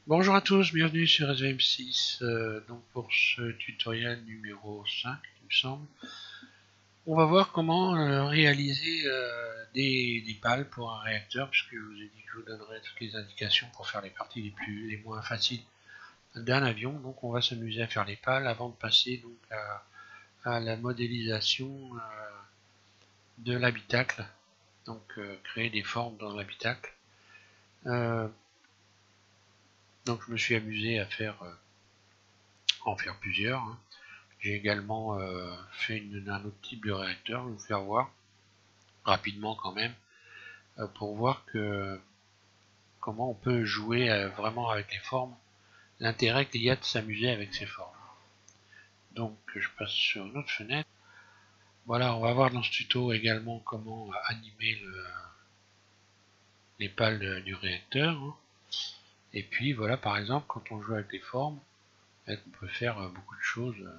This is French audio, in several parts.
Bonjour à tous, bienvenue sur SVM6. Donc pour ce tutoriel numéro 5, il me semble, on va voir comment réaliser des pales pour un réacteur, puisque je vous ai dit que je vous donnerai toutes les indications pour faire les parties les moins faciles d'un avion. Donc on va s'amuser à faire les pales avant de passer donc à la modélisation de l'habitacle, donc créer des formes dans l'habitacle. Donc je me suis amusé à en faire plusieurs, hein. J'ai également fait un autre type de réacteur, je vais vous faire voir rapidement quand même, pour voir comment on peut jouer vraiment avec les formes, l'intérêt qu'il y a de s'amuser avec ces formes. Donc je passe sur une autre fenêtre. Voilà, on va voir dans ce tuto également comment animer les pales du réacteur, hein. Et puis voilà, par exemple, quand on joue avec les formes, on peut faire beaucoup de choses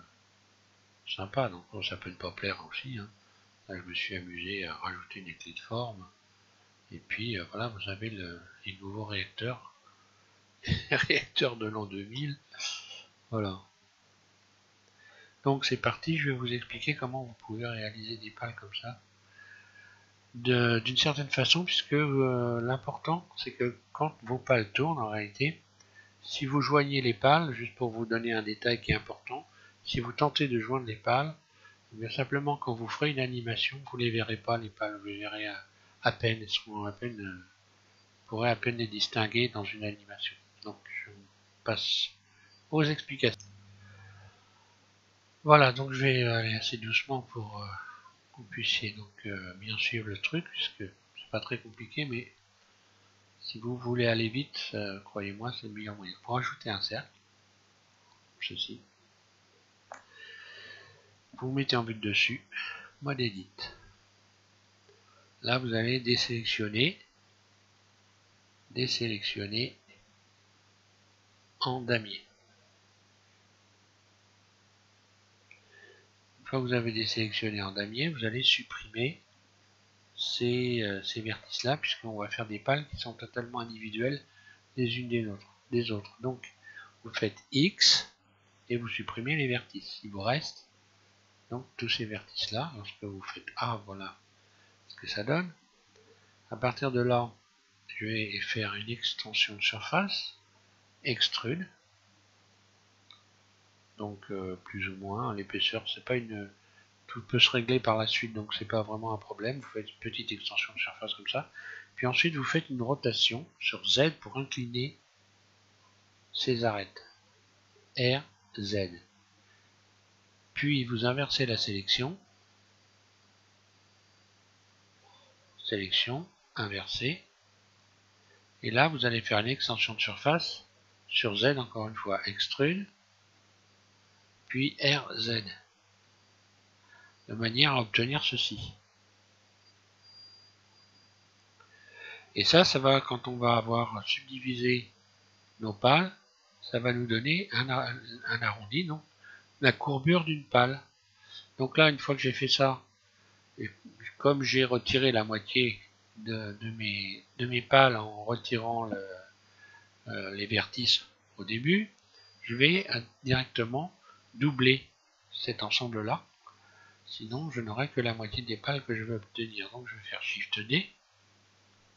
sympas. Donc ça peut ne pas plaire aussi, hein. Là, je me suis amusé à rajouter des clés de forme. Et puis voilà, vous avez les nouveaux réacteurs, réacteurs de l'an 2000. Voilà. Donc c'est parti, je vais vous expliquer comment vous pouvez réaliser des pales comme ça. D'une certaine façon, puisque l'important c'est que quand vos pales tournent, en réalité, si vous joignez les pales, juste pour vous donner un détail qui est important, si vous tentez de joindre les pales, bien simplement quand vous ferez une animation, vous ne les verrez pas, les pales, vous les verrez à peine, elles seront à peine, vous pourrez à peine les distinguer dans une animation. Donc je passe aux explications. Voilà, donc je vais aller assez doucement pour que vous puissiez donc bien suivre le truc, puisque c'est pas très compliqué, mais si vous voulez aller vite, croyez-moi, c'est le meilleur moyen. Pour ajouter un cercle, ceci, vous mettez en but dessus, mode edit. Là, vous allez désélectionner en damier. Une fois que vous avez désélectionné en damier, vous allez supprimer ces vertices-là, puisqu'on va faire des pales qui sont totalement individuelles les unes des autres. Donc, vous faites X et vous supprimez les vertices. Il vous reste donc tous ces vertices-là. Lorsque vous faites A, voilà ce que ça donne. À partir de là, je vais faire une extension de surface, extrude. Donc, plus ou moins, l'épaisseur, c'est pas une... Tout peut se régler par la suite, donc c'est pas vraiment un problème. Vous faites une petite extension de surface comme ça. Puis ensuite, vous faites une rotation sur Z pour incliner ces arêtes. R, Z. Puis vous inversez la sélection. Sélection, inversée. Et là, vous allez faire une extension de surface sur Z, encore une fois, extrude. Puis RZ. De manière à obtenir ceci. Et ça va, quand on va avoir subdivisé nos pales, ça va nous donner un arrondi, non, la courbure d'une pale. Donc là, une fois que j'ai fait ça, comme j'ai retiré la moitié de mes pales en retirant les vertices au début, je vais directement doubler cet ensemble-là. Sinon, je n'aurai que la moitié des pales que je veux obtenir. Donc, je vais faire Shift D,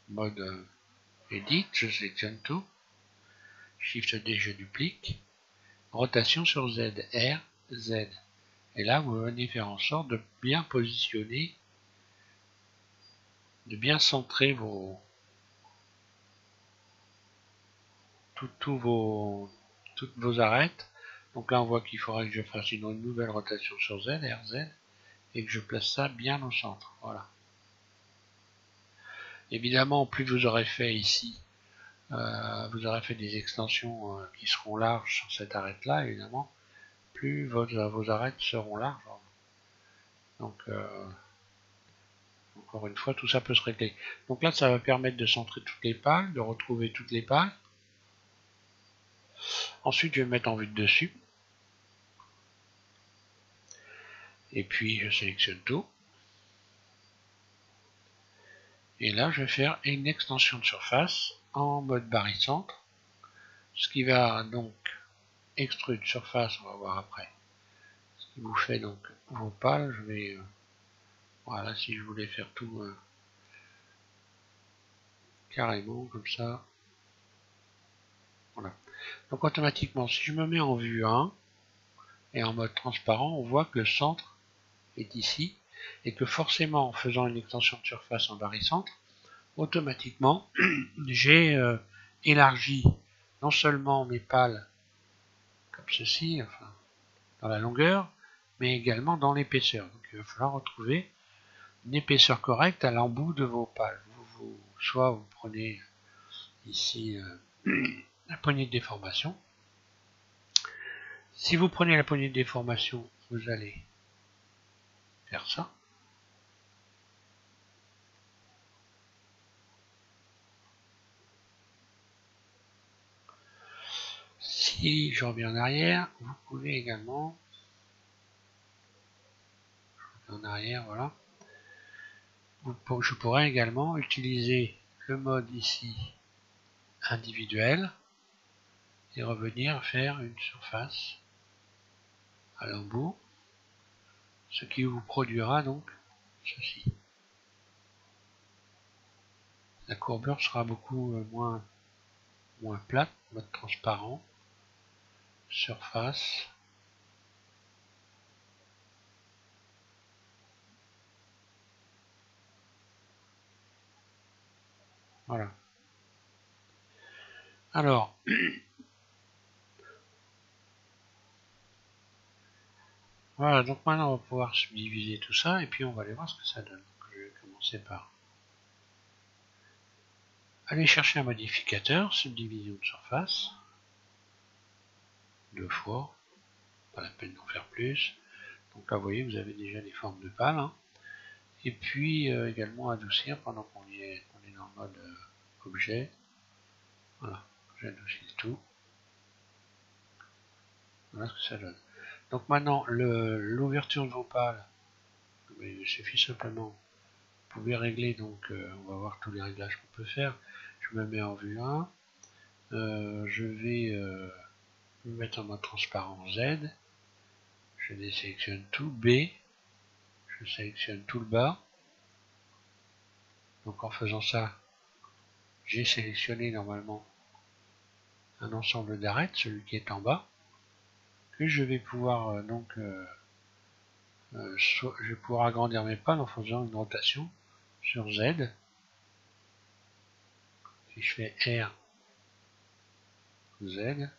mode Edit, je sélectionne tout. Shift D, je duplique. Rotation sur Z, R, Z. Et là, vous venez faire en sorte de bien positionner, de bien centrer toutes vos arêtes. Donc là, on voit qu'il faudra que je fasse une nouvelle rotation sur Z, RZ, et que je place ça bien au centre. Voilà. Évidemment, plus vous aurez fait ici, vous aurez fait des extensions qui seront larges sur cette arête-là, évidemment, plus vos arêtes seront larges. Donc, encore une fois, tout ça peut se régler. Donc là, ça va permettre de centrer toutes les pales, de retrouver toutes les pales. Ensuite, je vais mettre en vue de dessus. Et puis, je sélectionne tout. Et là, je vais faire une extension de surface en mode barycentre. Ce qui va donc extrude surface, on va voir après. Ce qui vous fait donc vos pales. Je vais voilà, si je voulais faire tout carrément comme ça. Voilà. Donc automatiquement, si je me mets en vue 1 et en mode transparent, on voit que le centre est ici et que forcément en faisant une extension de surface en barycentre, automatiquement j'ai élargi non seulement mes pales comme ceci, enfin dans la longueur, mais également dans l'épaisseur. Donc il va falloir retrouver une épaisseur correcte à l'embout de vos pales. Soit vous prenez ici la poignée de déformation. Si vous prenez la poignée de déformation, vous allez faire ça. Si je reviens en arrière, vous pouvez également, en arrière, voilà, je pourrais également utiliser le mode ici individuel et revenir faire une surface à l'embout, ce qui vous produira donc ceci. La courbure sera beaucoup moins plate, mode transparent, surface. Voilà. Alors, voilà, donc maintenant on va pouvoir subdiviser tout ça et puis on va aller voir ce que ça donne. Donc, je vais commencer par aller chercher un modificateur, subdivision de surface, 2 fois, pas la peine d'en faire plus. Donc là vous voyez vous avez déjà des formes de pales. Hein. Et puis également adoucir pendant qu'on est dans le mode objet. Voilà, j'adoucis le tout. Voilà ce que ça donne. Donc maintenant l'ouverture de vos pales, il suffit simplement, vous pouvez régler, donc on va voir tous les réglages qu'on peut faire. Je me mets en vue 1, je vais me mettre en mode transparent Z, je désélectionne tout, B, je sélectionne tout le bas. Donc en faisant ça, j'ai sélectionné normalement un ensemble d'arêtes, celui qui est en bas, que je vais pouvoir je vais pouvoir agrandir mes pales en faisant une rotation sur Z. Si je fais R, Z,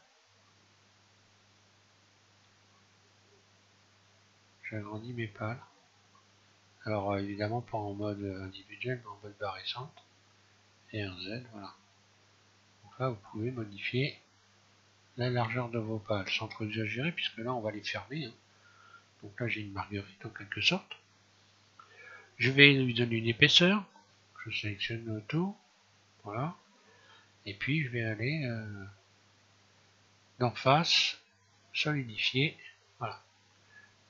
j'agrandis mes pales. Alors évidemment pas en mode individuel, mais en mode barycentre. RZ, voilà. Donc là vous pouvez modifier la largeur de vos pales sans trop exagérer, puisque là on va les fermer. Hein. Donc là j'ai une marguerite en quelque sorte. Je vais lui donner une épaisseur. Je sélectionne tout. Voilà. Et puis je vais aller d'en face, solidifier. Voilà.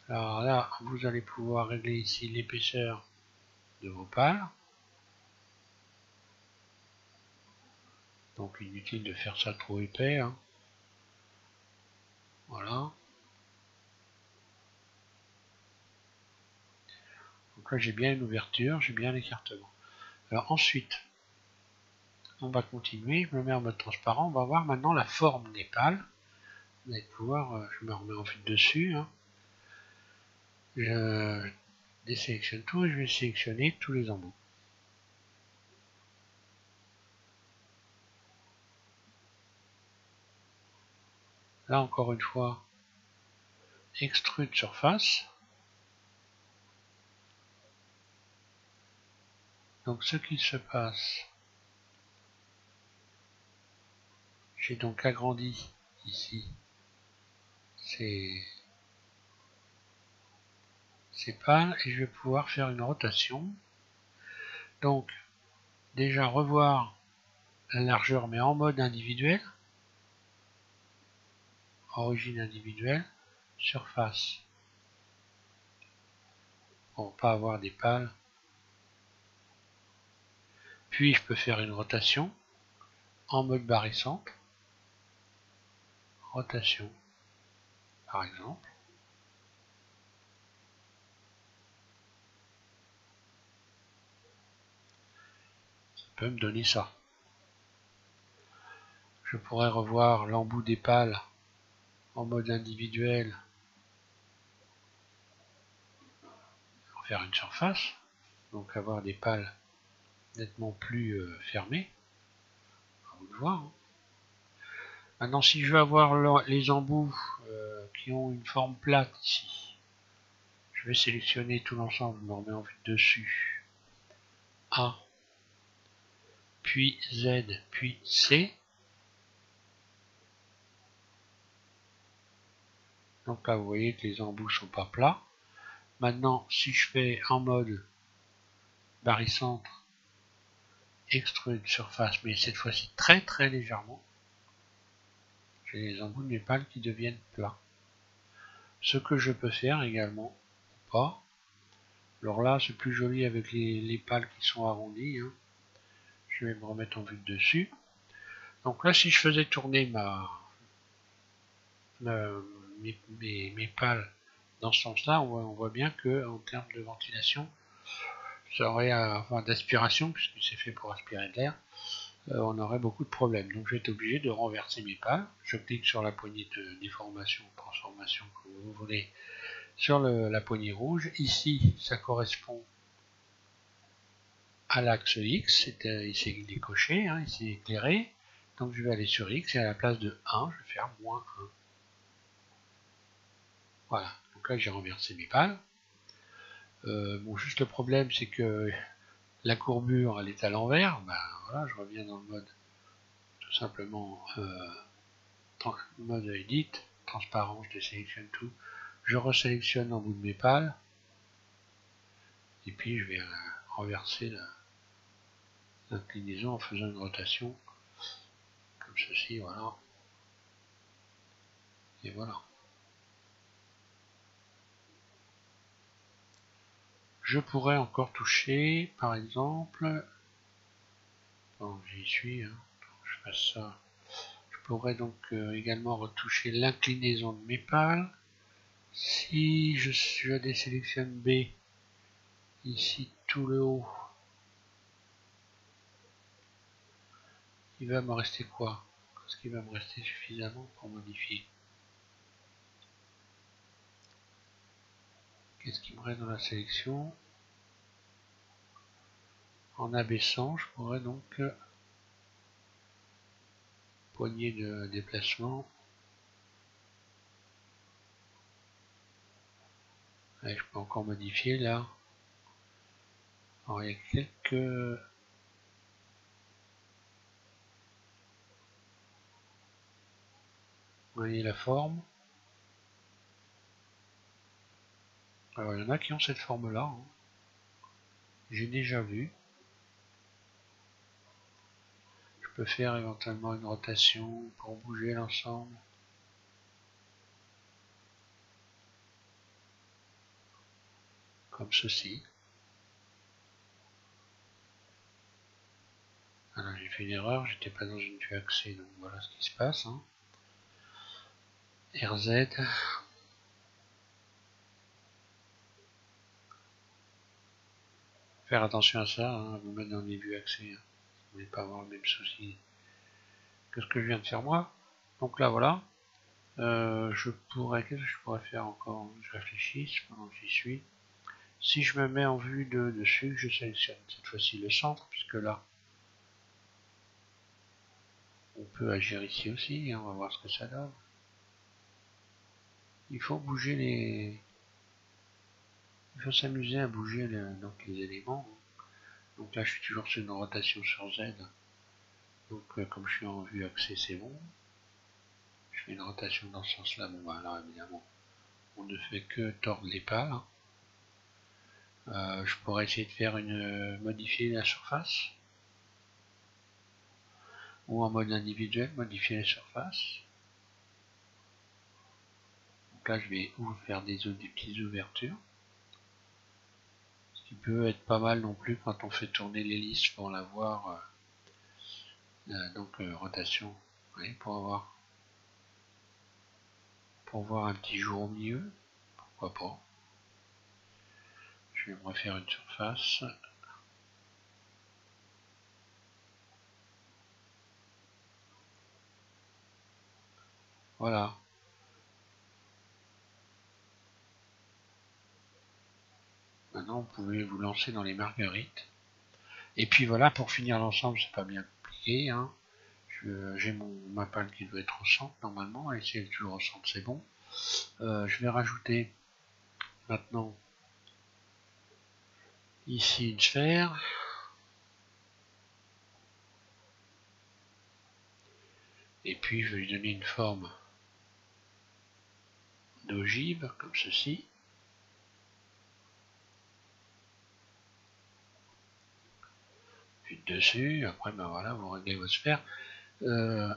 Alors là, vous allez pouvoir régler ici l'épaisseur de vos pales. Donc inutile de faire ça trop épais. Hein. Voilà. Donc là j'ai bien une ouverture, j'ai bien l'écartement. Alors ensuite, on va continuer, je me mets en mode transparent, on va voir maintenant la forme des pales. Vous allez pouvoir, je me remets en vue dessus. Hein. Je désélectionne tout et je vais sélectionner tous les embouts. Là encore une fois, extrude surface. Donc ce qu'il se passe, j'ai donc agrandi ici ces pales et je vais pouvoir faire une rotation. Donc déjà revoir la largeur mais en mode individuel, origine individuelle, surface, pour pas avoir des pales. Puis je peux faire une rotation en mode barycentre. rotation, par exemple. Ça peut me donner ça. Je pourrais revoir l'embout des pales en mode individuel, pour faire une surface, donc avoir des pales nettement plus fermées. À vous de voir. Hein. Maintenant, si je veux avoir les embouts qui ont une forme plate ici, je vais sélectionner tout l'ensemble, je me remets en vue de dessus. A, puis Z, puis C. Donc là, vous voyez que les embouts sont pas plats. Maintenant, si je fais en mode barycentre, extrude surface, mais cette fois-ci très légèrement, j'ai les embouts de mes pales qui deviennent plats. Ce que je peux faire également, ou pas. Alors là, c'est plus joli avec les pales qui sont arrondies. Hein. Je vais me remettre en vue de dessus. Donc là, si je faisais tourner mes pales dans ce sens-là, on voit bien que en termes de ventilation, ça aurait, enfin d'aspiration, puisque c'est fait pour aspirer de l'air, on aurait beaucoup de problèmes. Donc je vais être obligé de renverser mes pales. Je clique sur la poignée de déformation, transformation que vous voulez, sur la poignée rouge. Ici, ça correspond à l'axe X, il s'est décoché, hein, il s'est éclairé. Donc je vais aller sur X et à la place de 1, je vais faire moins 1. Voilà, donc là j'ai renversé mes pales. Bon, juste le problème c'est que la courbure elle est à l'envers. Ben voilà, je reviens dans le mode tout simplement mode Edit, transparent, je désélectionne tout. Je resélectionne l'embout de mes pales. Et puis je vais renverser l'inclinaison en faisant une rotation comme ceci, voilà. Et voilà. Je pourrais encore toucher, par exemple, bon, j'y suis, hein, je fasse ça. Je pourrais donc également retoucher l'inclinaison de mes pales. Si je désélectionne B, ici tout le haut, il va me rester quoi? Est-ce qu'il va me rester suffisamment pour modifier? Qu'est-ce qui me reste dans la sélection? En abaissant, je pourrais donc poignée de déplacement. Et je peux encore modifier là. Alors il y a quelques... Vous voyez la forme. Alors il y en a qui ont cette forme là. Hein. J'ai déjà vu. Je peux faire éventuellement une rotation pour bouger l'ensemble. Comme ceci. Alors j'ai fait une erreur, j'étais pas dans une vue axée, donc voilà ce qui se passe. Hein. RZ. Faire attention à ça, hein, vous mettre dans des vues axées. Hein. Vous ne voulez pas avoir le même souci que ce que je viens de faire moi. Donc là voilà. Qu'est-ce que je pourrais faire encore? Je réfléchis pendant que j'y suis. Si je me mets en vue de dessus, je sélectionne cette fois-ci le centre, puisque là, on peut agir ici aussi, hein, on va voir ce que ça donne. Il faut bouger il faut s'amuser à bouger donc les éléments. Donc là, je suis toujours sur une rotation sur Z. Donc comme je suis en vue axée, c'est bon. Je fais une rotation dans ce sens-là. Bon, bah, alors évidemment, on ne fait que tordre les pales. Je pourrais essayer de faire modifier la surface. Ou en mode individuel, modifier la surface. Donc là, je vais faire des petites ouvertures. Ce qui peut être pas mal non plus quand on fait tourner l'hélice pour l'avoir. Donc rotation, oui, pour avoir pour voir un petit jour au milieu, pourquoi pas. Je vais me refaire une surface. Voilà. Maintenant, vous pouvez vous lancer dans les marguerites. Et puis voilà, pour finir l'ensemble, c'est pas bien compliqué. Hein. J'ai ma pale qui doit être au centre normalement. Et si elle est toujours au centre, c'est bon. Je vais rajouter maintenant ici une sphère. Et puis je vais lui donner une forme d'ogive, comme ceci. Puis dessus, après ben voilà, vous réglez votre sphère. Je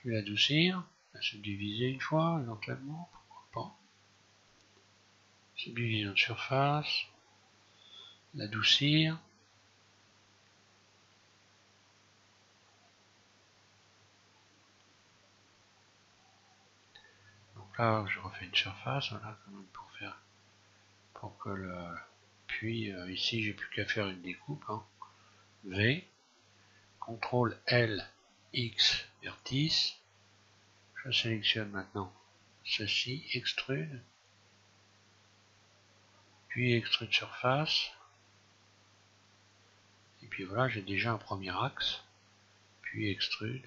vais l'adoucir, la subdiviser une fois, éventuellement, pourquoi pas. Subdivision de surface, l'adoucir. Donc là, je refais une surface, voilà, quand même pour que le... Puis ici, j'ai plus qu'à faire une découpe. Hein. V, CTRL L, X, vertice. Je sélectionne maintenant ceci, extrude. Puis extrude surface. Et puis voilà, j'ai déjà un premier axe. Puis extrude.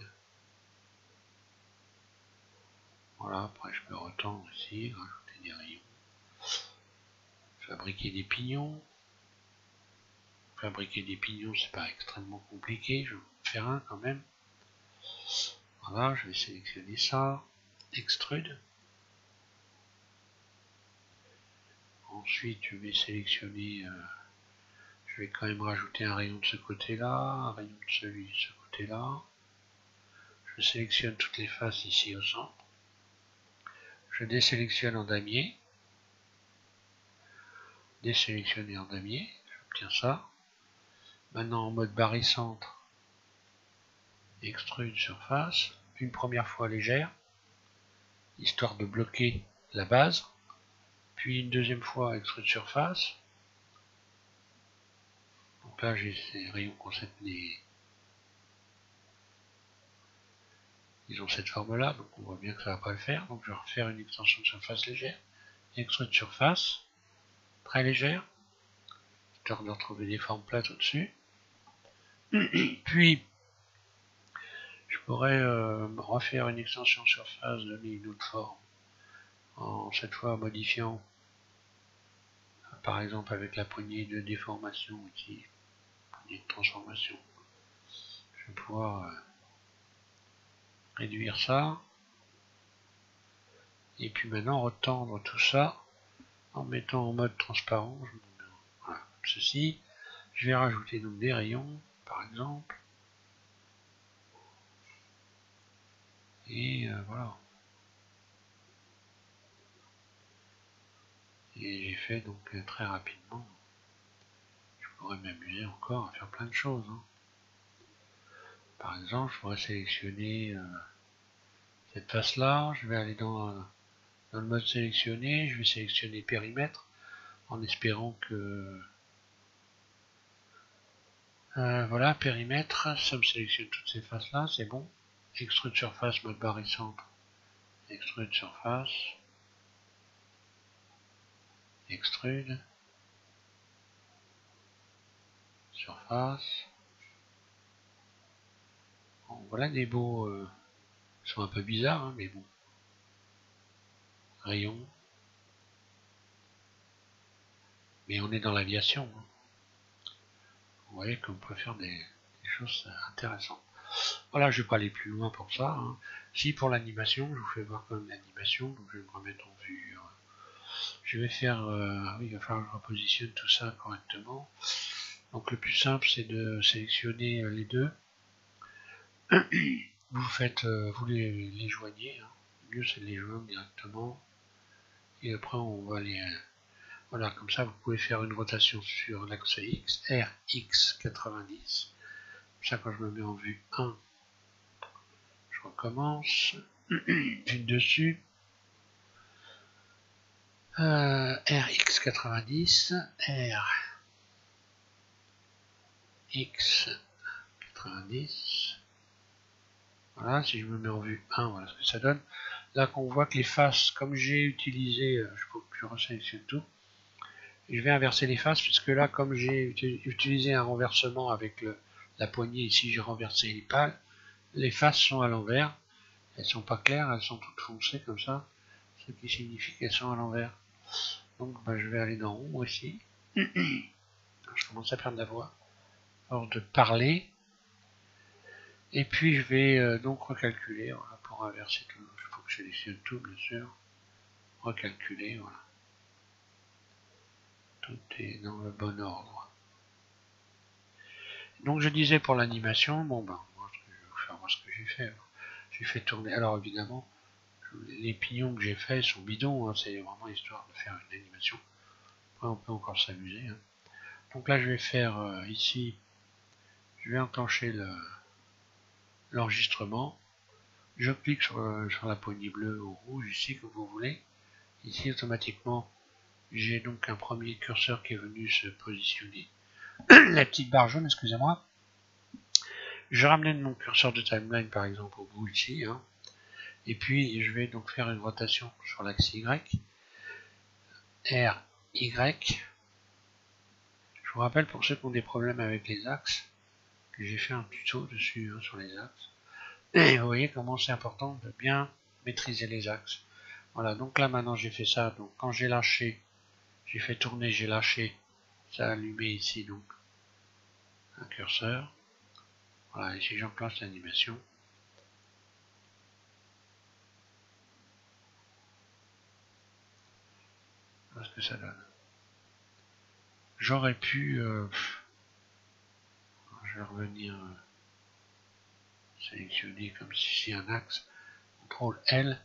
Voilà, après je peux retendre ici, rajouter des rayons. Fabriquer des pignons. Fabriquer des pignons, c'est pas extrêmement compliqué, je vais en faire un quand même. Voilà, je vais sélectionner ça, extrude. Ensuite, je vais sélectionner, je vais quand même rajouter un rayon de ce côté-là, un rayon de celui de ce côté-là. Je sélectionne toutes les faces ici au centre. Je désélectionne en damier. Désélectionner en damier, j'obtiens ça. Maintenant en mode barycentre, extrude surface, une première fois légère, histoire de bloquer la base, puis une deuxième fois extrude surface. Donc là j'ai ces rayons ils ont cette forme là, donc on voit bien que ça va pas le faire, donc je vais refaire une extension de surface légère, extrude surface, très légère, histoire de retrouver des formes plates au-dessus. Puis je pourrais refaire une extension surface, donner une autre forme, en cette fois modifiant par exemple avec la poignée de déformation ici, poignée de transformation. Je vais pouvoir réduire ça. Et puis maintenant retendre tout ça en mettant en mode transparent. Voilà, comme ceci. Je vais rajouter donc des rayons, par exemple. Et voilà. Et j'ai fait donc très rapidement. Je pourrais m'amuser encore à faire plein de choses. Hein. Par exemple, je pourrais sélectionner cette face-là. Je vais aller dans le mode sélectionné. Je vais sélectionner périmètre en espérant que... voilà, périmètre. Ça me sélectionne toutes ces faces-là. C'est bon. Extrude surface, mode barycentre. Extrude surface. Extrude. Surface. Bon, voilà des beaux... ils sont un peu bizarres, hein, mais bon. Rayon. Mais on est dans l'aviation. Hein. Vous voyez qu'on peut faire des choses intéressantes. Voilà, je ne vais pas aller plus loin pour ça. Hein. Si pour l'animation, je vous fais voir quand même l'animation, donc je vais me remettre en vue. Je vais faire... oui, il va falloir que je repositionne tout ça correctement. Donc le plus simple, c'est de sélectionner les deux. Vous faites, vous les joignez. Hein. Le mieux, c'est de les joindre directement. Et après, on va les... voilà, comme ça, vous pouvez faire une rotation sur l'axe X, RX90. Comme ça, quand je me mets en vue 1, je recommence. Vue dessus. RX90, RX90. Voilà, si je me mets en vue 1, voilà ce que ça donne. Là qu'on voit que les faces, comme j'ai utilisé, je resélectionne tout, je vais inverser les faces, puisque là, comme j'ai utilisé un renversement avec la poignée, ici j'ai renversé les pales, les faces sont à l'envers, elles sont pas claires, elles sont toutes foncées comme ça, ce qui signifie qu'elles sont à l'envers. Donc je vais aller dans Ombre ici, je commence à perdre la voix, hors de parler, et puis je vais donc recalculer, voilà, pour inverser tout, il faut que je sélectionne tout bien sûr, recalculer, voilà. Tout est dans le bon ordre. Donc je disais pour l'animation, bon ben, moi, je vais vous faire voir ce que j'ai fait. J'ai fait tourner, alors évidemment, les pignons que j'ai fait sont bidons, hein, c'est vraiment histoire de faire une animation. Après on peut encore s'amuser. Hein. Donc là je vais faire ici, je vais enclencher l'enregistrement. Je clique sur la poignée bleue ou rouge ici comme vous voulez. Ici automatiquement j'ai donc un premier curseur qui est venu se positionner. La petite barre jaune, excusez-moi. Je ramène mon curseur de timeline par exemple au bout ici, hein, et puis je vais donc faire une rotation sur l'axe Y, R, Y. Je vous rappelle pour ceux qui ont des problèmes avec les axes, que j'ai fait un tuto dessus hein, sur les axes. Et vous voyez comment c'est important de bien maîtriser les axes. Voilà, donc là maintenant j'ai fait ça, donc quand j'ai lâché, j'ai fait tourner, j'ai lâché, ça a allumé ici donc un curseur. Voilà, ici j'enclenche l'animation. Voilà ce que ça donne. J'aurais pu, je vais revenir sélectionner comme si c'est un axe, CTRL L,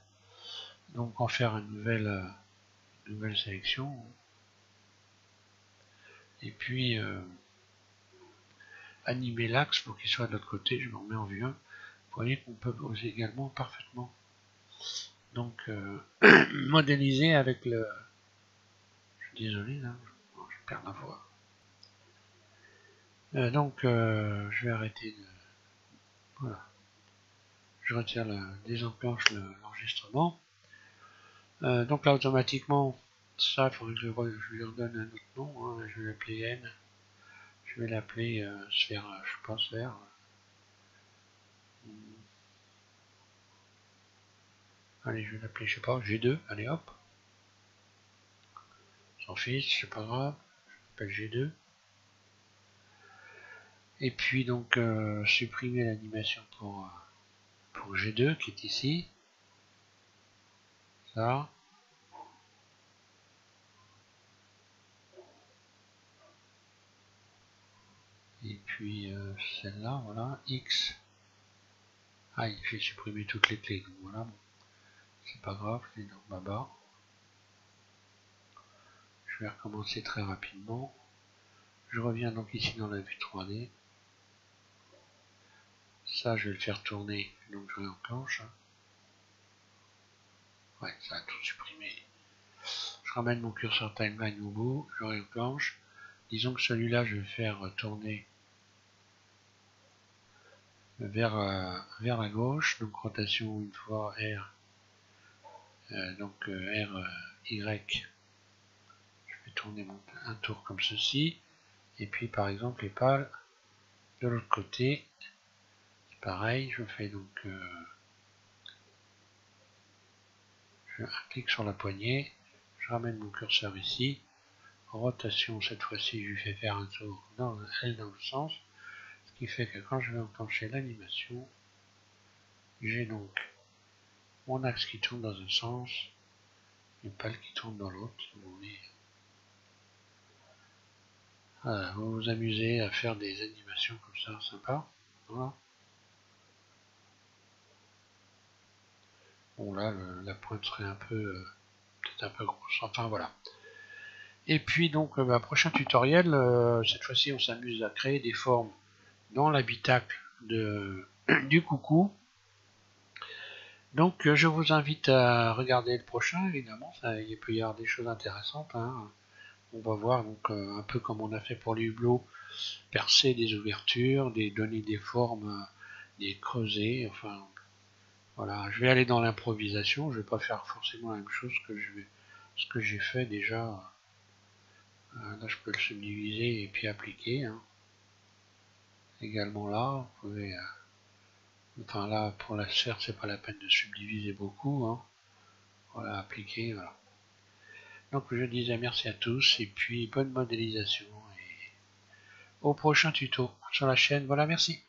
donc en faire une nouvelle sélection, et puis animer l'axe pour qu'il soit de l'autre côté, je me remets en vue 1, vous voyez qu'on peut aussi également parfaitement donc modéliser avec le, je suis désolé là, je perds la voix, donc je vais arrêter de, voilà, je retire désenclenche l'enregistrement. Donc là automatiquement ça il faudrait que je lui redonne un autre nom, hein, je vais l'appeler N, je vais l'appeler sphère, je sais pas, sphère, allez je vais l'appeler, je sais pas, G2, allez hop, s'en fiche, c'est pas grave, je l'appelle G2, et puis donc supprimer l'animation pour G2 qui est ici, ça, et puis celle-là, voilà, X, ah j'ai supprimé toutes les clés, donc voilà, bon. C'est pas grave, je vais dans ma barre, je vais recommencer très rapidement, je reviens donc ici dans la vue 3D, ça je vais le faire tourner, donc je réenclenche, ouais ça a tout supprimé, je ramène mon curseur timeline au bout, je réenclenche, disons que celui-là je vais faire tourner vers la gauche, donc rotation une fois R, donc R, Y, je vais tourner un tour comme ceci, et puis par exemple les pales de l'autre côté, c'est pareil, je fais donc je clique sur la poignée, je ramène mon curseur ici, rotation cette fois-ci je lui fais faire un tour dans elle dans le sens, ce qui fait que quand je vais enclencher l'animation, j'ai donc mon axe qui tourne dans un sens, une pale qui tourne dans l'autre, si vous voulez. Voilà, vous vous amusez à faire des animations comme ça, sympa. Voilà. Bon là, la pointe serait un peu, peut-être un peu grosse. Enfin voilà. Et puis donc, prochain tutoriel, cette fois-ci on s'amuse à créer des formes dans l'habitacle du coucou. Donc je vous invite à regarder le prochain, évidemment, il peut y avoir des choses intéressantes, hein. On va voir donc un peu comme on a fait pour les hublots, percer des ouvertures, donner des formes, des creuser, enfin voilà, je vais aller dans l'improvisation, je vais pas faire forcément la même chose ce que j'ai fait déjà. Là je peux le subdiviser et puis appliquer, hein. Également là, vous pouvez, enfin là pour la sphère c'est pas la peine de subdiviser beaucoup, hein. Voilà, appliquer, voilà. Donc je disais merci à tous et puis bonne modélisation et au prochain tuto sur la chaîne. Voilà, merci.